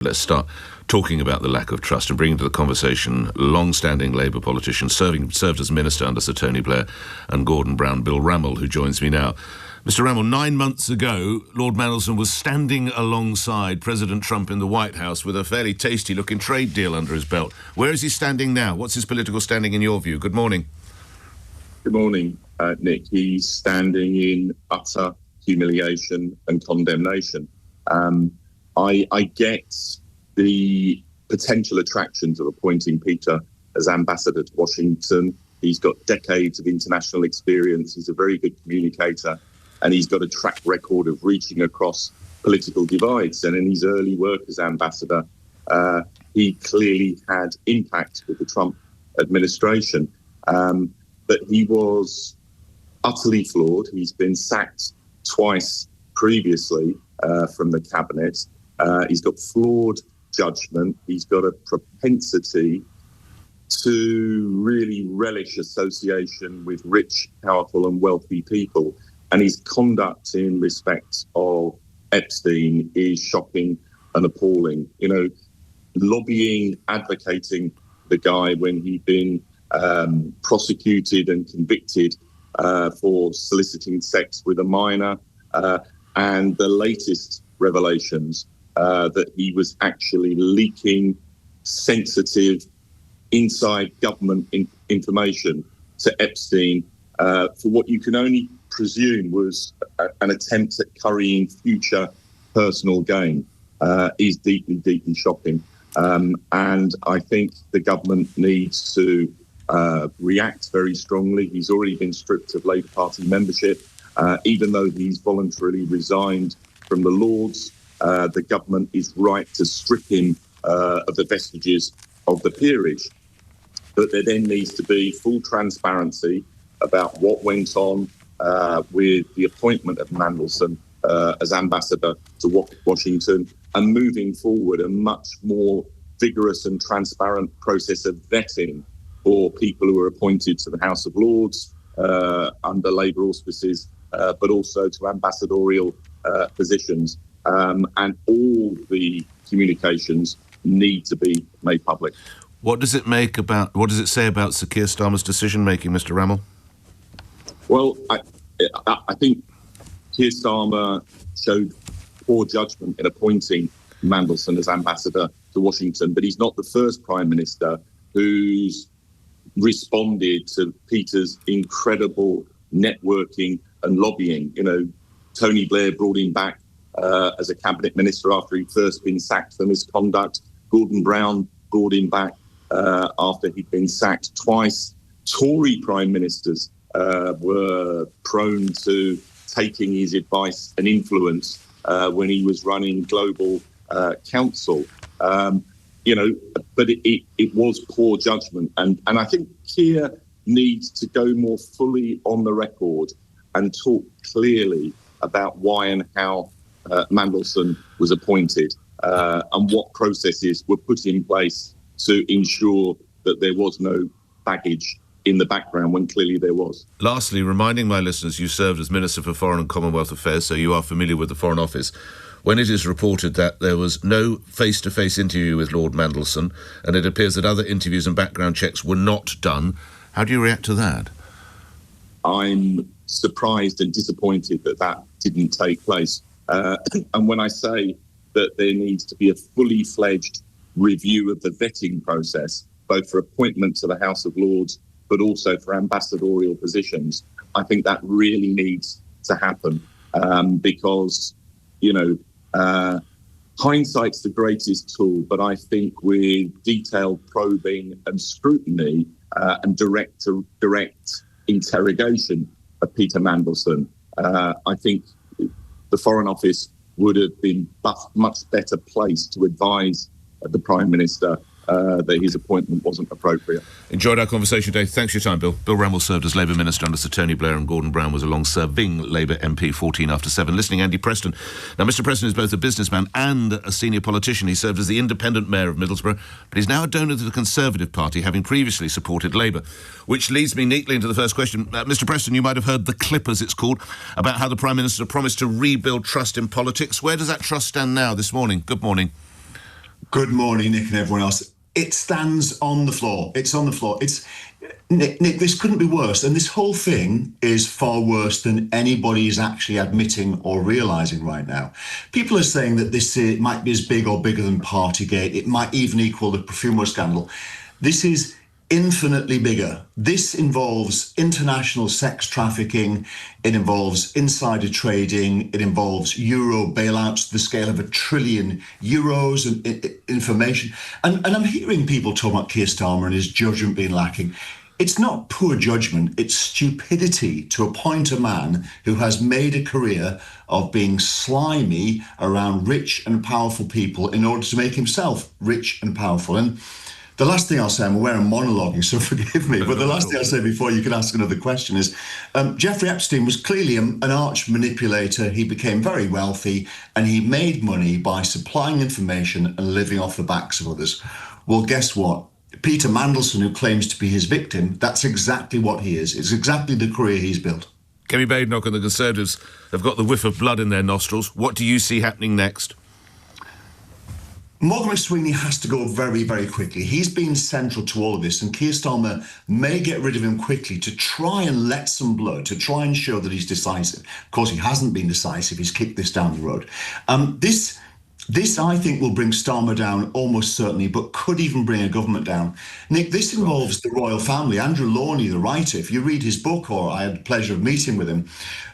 Let's start talking about the lack of trust and bringing to the conversation long-standing Labour politicians served as Minister under Sir Tony Blair and Gordon Brown, Bill Rammell, who joins me now. Mr Rammell, 9 months ago, Lord Mandelson was standing alongside President Trump in the White House with a fairly tasty-looking trade deal under his belt. Where is he standing now? What's his political standing in your view? Good morning. Good morning, Nick. He's standing in utter humiliation and condemnation. I get the potential attractions of appointing Peter as ambassador to Washington. He's got decades of international experience. He's a very good communicator, and he's got a track record of reaching across political divides. And in his early work as ambassador, he clearly had impact with the Trump administration. But he was utterly flawed. He's been sacked twice previously from the cabinet. He's got flawed judgment. He's got a propensity to really relish association with rich, powerful and wealthy people. And his conduct in respect of Epstein is shocking and appalling. You know, lobbying, advocating the guy when he'd been prosecuted and convicted for soliciting sex with a minor, and the latest revelations that he was actually leaking sensitive inside government information to Epstein for what you can only presume was an attempt at currying future personal gain is deeply, deeply shocking. And I think the government needs to react very strongly. He's already been stripped of Labour Party membership. Even though he's voluntarily resigned from the Lords, the government is right to strip him of the vestiges of the peerage. But there then needs to be full transparency about what went on with the appointment of Mandelson as ambassador to Washington, and moving forward a much more vigorous and transparent process of vetting for people who are appointed to the House of Lords under Labour auspices, but also to ambassadorial positions. And all the communications need to be made public. What does it say about Sir Keir Starmer's decision-making, Mr Rammell? Well, I think Keir Starmer showed poor judgment in appointing Mandelson as ambassador to Washington, but he's not the first Prime Minister who's responded to Peter's incredible networking and lobbying. You know, Tony Blair brought him back as a cabinet minister after he'd first been sacked for misconduct. Gordon Brown brought him back after he'd been sacked twice. Tory prime ministers were prone to taking his advice and influence when he was running global council. You know, but it was poor judgment. And I think Keir needs to go more fully on the record and talk clearly about why and how Mandelson was appointed and what processes were put in place to ensure that there was no baggage in the background when clearly there was. Lastly, reminding my listeners, you served as Minister for Foreign and Commonwealth Affairs, so you are familiar with the Foreign Office. When it is reported that there was no face-to-face interview with Lord Mandelson, and it appears that other interviews and background checks were not done, how do you react to that? I'm surprised and disappointed that that didn't take place. And when I say that there needs to be a fully fledged review of the vetting process, both for appointment to the House of Lords, but also for ambassadorial positions, I think that really needs to happen because, you know, hindsight's the greatest tool, but I think with detailed probing and scrutiny and direct interrogation of Peter Mandelson, I think the Foreign Office would have been much better placed to advise the Prime Minister that his appointment wasn't appropriate. Enjoyed our conversation today. Thanks for your time, Bill. Bill Rammell served as Labour Minister under Sir Tony Blair, and Gordon Brown was a long-serving Labour MP, 14 after 7. Listening, Andy Preston. Now, Mr Preston is both a businessman and a senior politician. He served as the independent mayor of Middlesbrough, but he's now a donor to the Conservative Party, having previously supported Labour. Which leads me neatly into the first question. Mr Preston, you might have heard the clip, as it's called, about how the Prime Minister promised to rebuild trust in politics. Where does that trust stand now this morning? Good morning. Good morning, Nick and everyone else. It stands on the floor. It's on the floor. Nick, this couldn't be worse. And this whole thing is far worse than anybody is actually admitting or realising right now. People are saying that this might be as big or bigger than Partygate. It might even equal the Profumo scandal. This is infinitely bigger. This involves international sex trafficking. It involves insider trading. It involves euro bailouts to the scale of €1 trillion and information. And I'm hearing people talk about Keir Starmer and his judgment being lacking. It's not poor judgment, it's stupidity to appoint a man who has made a career of being slimy around rich and powerful people in order to make himself rich and powerful. And the last thing I'll say, I'm aware I'm monologuing, so forgive me, but the last thing I'll say before you can ask another question is, Jeffrey Epstein was clearly an arch manipulator. He became very wealthy and he made money by supplying information and living off the backs of others. Well, guess what? Peter Mandelson, who claims to be his victim, that's exactly what he is. It's exactly the career he's built. Kemi Badenoch and the Conservatives have got the whiff of blood in their nostrils. What do you see happening next? Morgan McSweeney has to go very, very quickly. He's been central to all of this, and Keir Starmer may get rid of him quickly to try and let some blood, to try and show that he's decisive. Of course, he hasn't been decisive. He's kicked this down the road. This, I think, will bring Starmer down almost certainly, but could even bring a government down. Nick, this involves the royal family. Andrew Lawney, the writer, if you read his book, or I had the pleasure of meeting with him,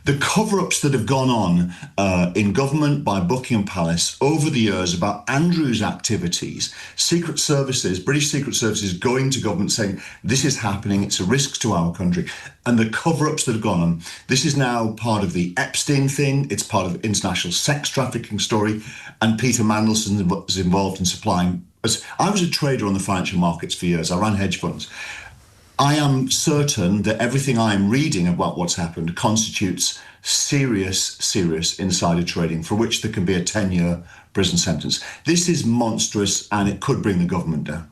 the cover-ups that have gone on in government by Buckingham Palace over the years about Andrew's activities, Secret Services, British Secret Services going to government saying, this is happening, it's a risk to our country, and the cover-ups that have gone on. This is now part of the Epstein thing, it's part of the international sex trafficking story, and Peter Mandelson was involved in supplying. I was a trader on the financial markets for years, I ran hedge funds. I am certain that everything I am reading about what's happened constitutes serious insider trading for which there can be a 10-year prison sentence. This is monstrous and it could bring the government down.